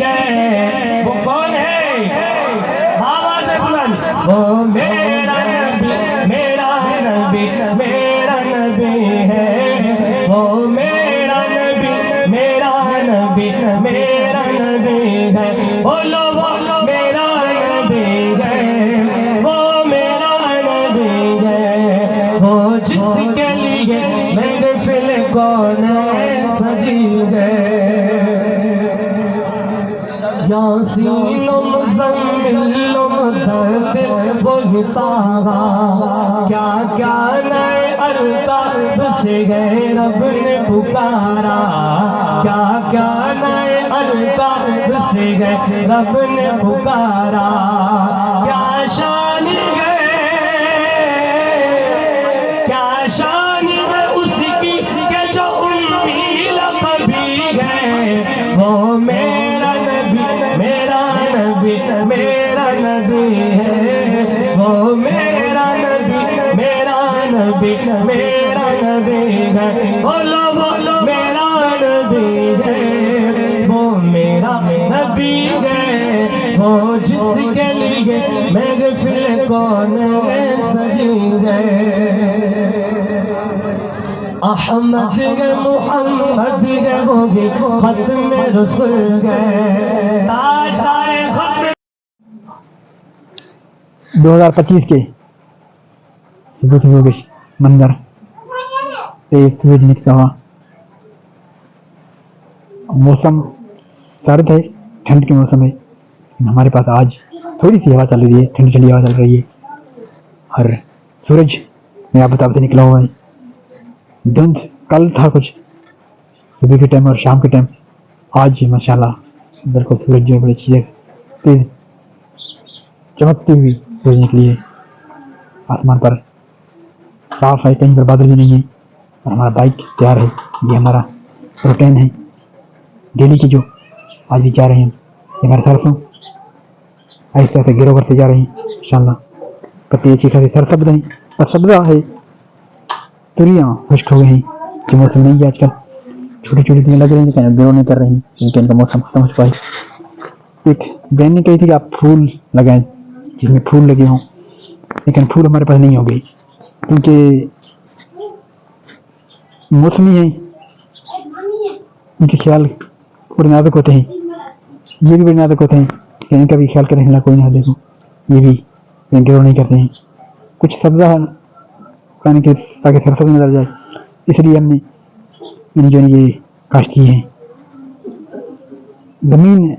गए, वो कौन है? आवाज़ से बुलंद, वो मेरा नबी, मेरा नबी, मेरा नबी है, वो मेरा नबी, मेरा नबी, मेरा नबी है। बोलो वो मेरा नबी है, वो मेरा नबी है, वो जिसके लिए महफिल कौन सजी गए। यासीन मुज़म्मिल मुद्दथिर वही ताहा, क्या क्या नए अल्ताफ से गए रब ने पुकारा, क्या क्या नए अल्ताफ से गए रब ने पुकारा। क्या शान है, क्या शान है उसकी कि जो उम्मी लक़बी है, वो मेरा नबी, मेरा नबी, मेरा नबी है, वो मेरा नबी, मेरा नबी, मेरा नबी है। बोलो बोलो मेरा नबी है, वो मेरा नबी है, वो जिसके लिए महफिल कौन सजी गए। अहमद गए, मुहम्मद गए, वो भी खत्म रसूल गए, ताजदारे खत्म। 2025 के सुबह सुबह के मंदिर, तेज सूरज निकलता हुआ, मौसम सर्द है, ठंड के मौसम है, लेकिन हमारे पास आज थोड़ी सी हवा चल रही है, ठंडी ठंडी हवा चल रही है, और सूरज मेरा बताब से निकला हुआ है। धुंध कल था कुछ सुबह के टाइम और शाम के टाइम, आज माशाल्लाह बिल्कुल सूरज जो है बड़ी अच्छी तेज चमकती हुई सूरज निकली है। आसमान पर साफ है, कहीं पर बादल भी नहीं है, और हमारा बाइक तैयार है। ये हमारा रूटीन है डेली की, जो आज भी जा रहे हैं। ये हमारे सरसों ऐसे ऐसे गिरो करते जा रहे हैं इंशाल्लाह। पत्ती अच्छी खासी सरसब्ज़ हैं, और सब्ज़ा है, तुरियाँ खुश्क हो गई हैं, जो मौसम नहीं है आजकल, छोटी छोटी चीज़ें लग रही हैं लेकिन ग्रो नहीं कर रही हैं, क्योंकि इनका मौसम खत्म हो चुका है। एक बहन ने कही थी कि आप फूल लगाएं जिसमें फूल लगे हों, लेकिन फूल हमारे पास नहीं होंगे, क्योंकि मौसमी हैं, उनके ख्याल बड़े नाजुक होते हैं, ये भी बड़े नाजुक होते हैं, लेकिन इनका भी ख्याल करें, कोई ना देखो ये भी ग्रो नहीं करते हैं। कुछ सब्ज़ा खाने के ताकि सरसों में नजर जाए, इसलिए हमने जो ये काश्त की है। ज़मीन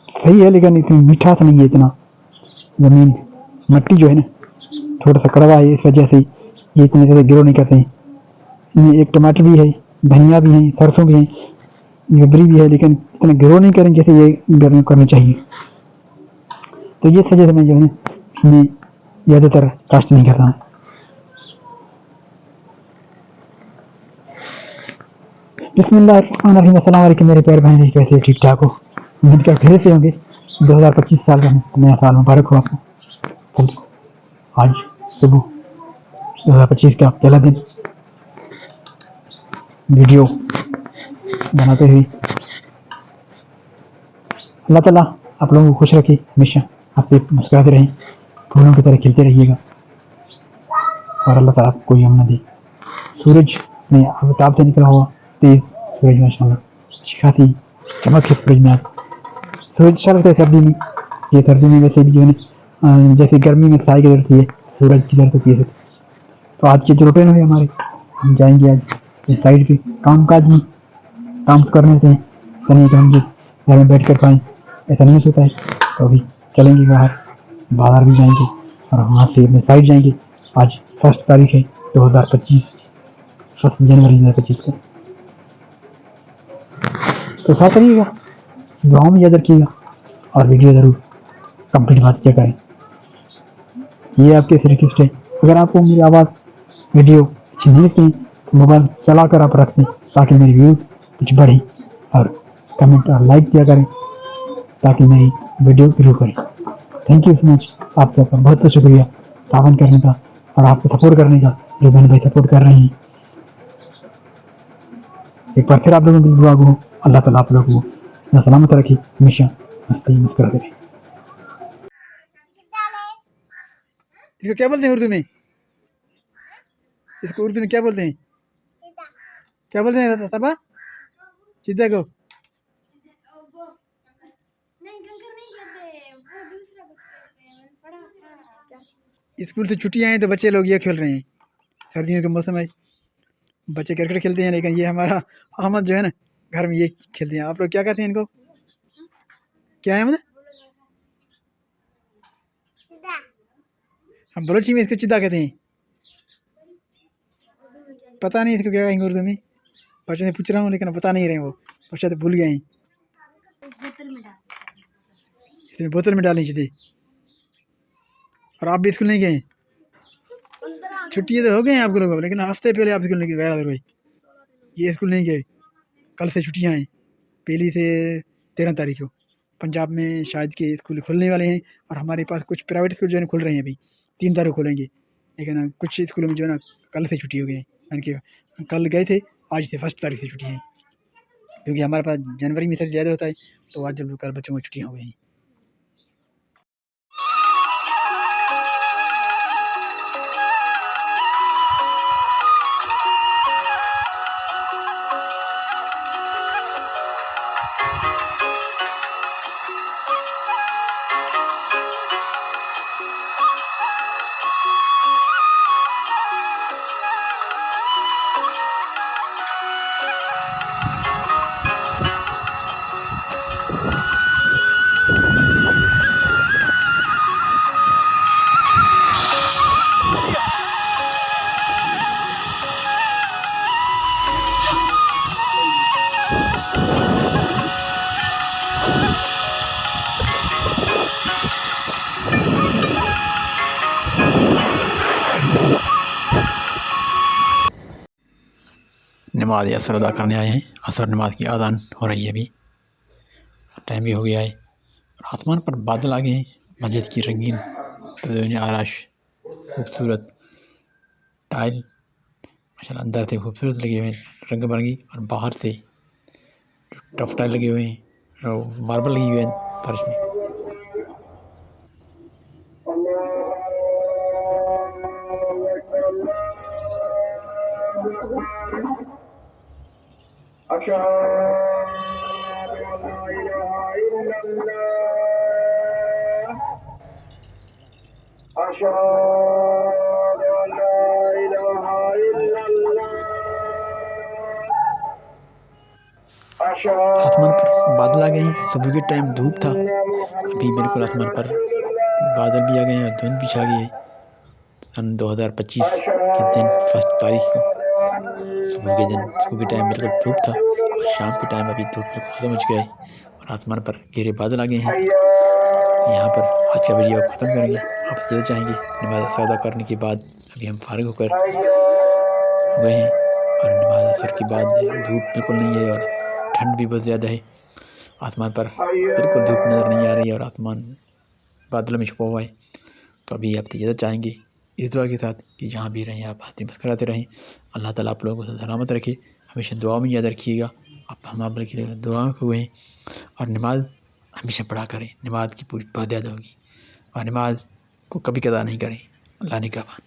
सही है लेकिन इतनी मीठास नहीं है, इतना ज़मीन मट्टी जो है ना थोड़ा सा कड़वा है, इस वजह से ये इतने ज़्यादा ग्रो नहीं करते हैं। इनमें एक टमाटर भी है, धनिया भी है, सरसों भी है, गबरी भी है, लेकिन इतना ग्रो नहीं करें जैसे ये गर्मी करनी चाहिए। तो ये वजह से मैं जो है इसमें ज़्यादातर काश्त नहीं करता हूँ। बिस्मिल्लाहिर्रहमानिर्रहीम, अस्सलाम वालेकुम मेरे प्यारे भाई, कैसे ठीक ठाक हो? उम्मीद का फिर से होंगे। 2025 साल का नया साल मुबारक हो आपको। आज सुबह 2025 का पहला दिन वीडियो बनाते हुए अल्लाह ताला आप लोगों को खुश रखे, हमेशा आप पे मुस्कुराते रहें, फूलों की तरह खिलते रहिएगा, और अल्लाह ताला आपको कोई गम न दे। सूरज में आफताब से निकला हुआ तेज सूरज, माशाल्लाह अच्छी खासी चमक है सूरज में। आज सूरज अच्छा लगता है सर्दी में, ये सर्दी में वैसे भी जो है जैसे गर्मी में साई की जरूरत है, सूरज की जरूरत होती है। तो आज के जो रूटीन है हमारे, हम जाएंगे आज इस साइड पे काम काज में, काम करने से नहीं कि हम जो घर में बैठ कर पाएँ, ऐसा नहीं होता है। तो अभी चलेंगे बाहर भी जाएंगे, और वहाँ से अपने साइड जाएंगे। आज 1 तारीख है 2025, 1 जनवरी 2025 का। तो साथ रहिएगा, दुआओं में याद रखिएगा, और वीडियो ज़रूर कंप्लीट बात चेक करें। ये आपके से रिक्वेस्ट है, अगर आपको मेरी आवाज़ वीडियो अच्छी नहीं लगती तो मोबाइल चला कर आप रख दें, ताकि मेरी व्यूज़ कुछ बढ़े, और कमेंट और लाइक दिया करें ताकि मेरी वीडियो ग्रो करें। थैंक यू सो मच, आप सबका बहुत बहुत शुक्रिया तावन करने का और आपको सपोर्ट करने का, जो बहन भाई सपोर्ट कर रहे हैं। एक बार फिर आप लोगों की दुआ को अल्लाह ताला आप लोगों को اللہ سلامت رکھے، ہمیشہ ہنستے مسکراتے رہے. اس کو کیا بولتے ہیں اردو میں؟ اس کو اردو میں کیا بولتے ہیں؟ کیا بولتے ہیں تبا؟ چیتا کو اسکول سے چھٹیاں ہیں تو بچے لوگ یہ کھیل رہے ہیں. سردیوں کے موسم ہے، بچے کرکٹ کھیلتے ہیں، لیکن یہ ہمارا احمد جو ہے نا گھر میں یہ کھیلتے ہیں. آپ لوگ کیا کہتے ہیں ان کو؟ کیا ہے احمد؟ ہم بلوچی میں اس کو چدا کہتے ہیں. پتہ نہیں اس کو کیا کہیں گے اردو میں. بچوں سے پوچھ رہا ہوں لیکن پتہ نہیں رہے، وہ بچہ تو بھول گئے ہیں. اس میں بوتل میں ڈالیں چیتے. اور آپ بھی اسکول نہیں گئے؟ چھٹی تو ہو گئے ہیں آپ کو لوگوں کو، لیکن ہفتے پہلے آپ اسکول نہیں گئے اگر بھائی. یہ اسکول نہیں گئے، کل سے چھٹیاں ہیں، پہلی سے 13 تاریخ کو. پنجاب میں شاید کے اسکول کھلنے والے ہیں، اور ہمارے پاس کچھ پرائیویٹ اسکول جو ہے نا کھل رہے ہیں ابھی 3 تاریخ کو کھولیں گے. لیکن کچھ اسکولوں میں جو ہے نا کل سے چھٹی ہو گئی ہیں، یعنی کہ کل گئے تھے، آج سے 1 تاریخ سے چھٹی ہیں، کیونکہ ہمارے پاس جنوری میں زیادہ ہوتا ہے، تو آج جب کل بچوں کو چھٹیاں ہو گئی ہیں. نماز اثر ادا کرنے آئے ہیں. اثر نماز کی اذان ہو رہی ہے، ابھی ٹائم بھی ہو گیا ہے. اور آسمان پر بادل آ گئے ہیں. مسجد کی رنگین تزئین آرائش، خوبصورت ٹائل ماشاء اللہ اندر سے خوبصورت لگے ہوئے ہیں، رنگ برنگی، اور باہر سے ٹف ٹائل لگے ہوئے ہیں، اور ماربل لگی ہوئے ہیں فرش میں. آسمان پر بادل آ گئے ہیں. صبح کے ٹائم دھوپ تھا، ابھی بالکل آسمان پر بادل بھی آ گئے ہیں اور دھند بھی چھا گئی ہے. سن 2025 کے دن 1 تاریخ کو صبح کے ٹائم بالکل دھوپ تھا، اور شام کے ٹائم ابھی دھوپ بالکل ختم ہو چکا ہے، اور آسمان پر گہرے بادل آ گئے ہیں. یہاں پر آج کا ویڈیو آپ ختم کریں گے. آپ سے چاہیں گے نماز اثر ادا کرنے کے بعد ابھی ہم فارغ ہو کر گئے ہیں، اور نماز اثر کے بعد دھوپ بالکل نہیں ہے، اور ٹھنڈ بھی بہت زیادہ ہے. آسمان پر بالکل دھوپ نظر نہیں آ رہی ہے، اور آسمان بادلوں میں چھپا ہوا ہے. تو ابھی آپ اجازت چاہیں گے اس دعا کے ساتھ کہ جہاں بھی رہیں آپ ہنستے مسکراتے رہیں. اللہ تعالیٰ آپ لوگوں کو سلامت رکھے، ہمیشہ دعا میں یاد رکھیے گا. آپ ہم آپ کے دعا ہوئے ہیں، اور نماز ہمیشہ پڑھا کریں. نماز کی پوری بہت زیادہ ہوگی، اور نماز کو کبھی قضا نہیں کریں. اللہ نگہبان.